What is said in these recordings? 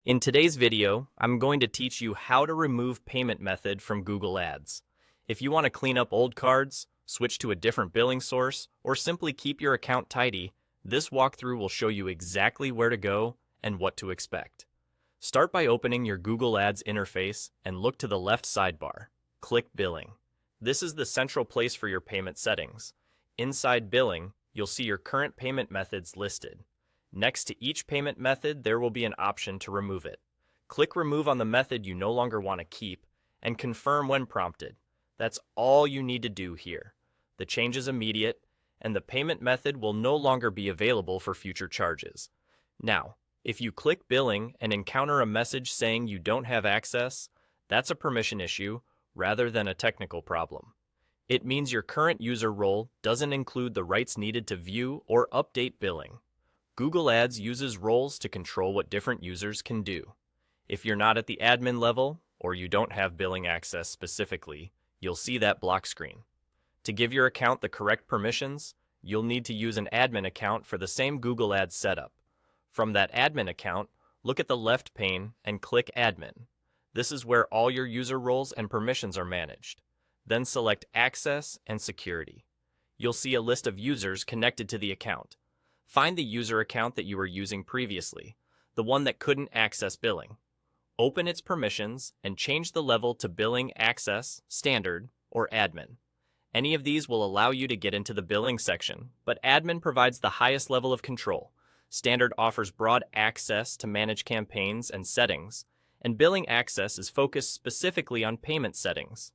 In today's video, I'm going to teach you how to remove payment method from Google Ads. If you want to clean up old cards, switch to a different billing source, or simply keep your account tidy, this walkthrough will show you exactly where to go and what to expect. Start by opening your Google Ads interface and look to the left sidebar. Click Billing. This is the central place for your payment settings. Inside Billing, you'll see your current payment methods listed. Next to each payment method, there will be an option to remove it. Click Remove on the method you no longer want to keep and confirm when prompted. That's all you need to do here. The change is immediate, and the payment method will no longer be available for future charges. Now, if you click Billing and encounter a message saying you don't have access, that's a permission issue rather than a technical problem. It means your current user role doesn't include the rights needed to view or update billing. Google Ads uses roles to control what different users can do. If you're not at the admin level, or you don't have billing access specifically, you'll see that block screen. To give your account the correct permissions, you'll need to use an admin account for the same Google Ads setup. From that admin account, look at the left pane and click Admin. This is where all your user roles and permissions are managed. Then select Access and Security. You'll see a list of users connected to the account. Find the user account that you were using previously, the one that couldn't access billing. Open its permissions and change the level to Billing Access, Standard, or Admin. Any of these will allow you to get into the billing section, but Admin provides the highest level of control. Standard offers broad access to manage campaigns and settings, and Billing Access is focused specifically on payment settings.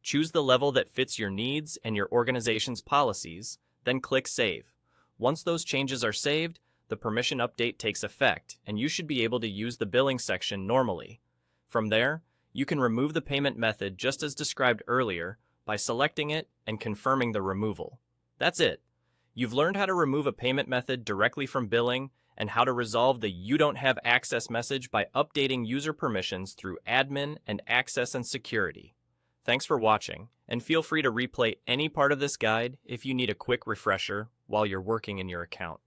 Choose the level that fits your needs and your organization's policies, then click Save. Once those changes are saved, the permission update takes effect, and you should be able to use the billing section normally. From there, you can remove the payment method just as described earlier by selecting it and confirming the removal. That's it. You've learned how to remove a payment method directly from billing and how to resolve the "you don't have access" message by updating user permissions through Admin and Access and Security. Thanks for watching, and feel free to replay any part of this guide if you need a quick refresher while you're working in your account.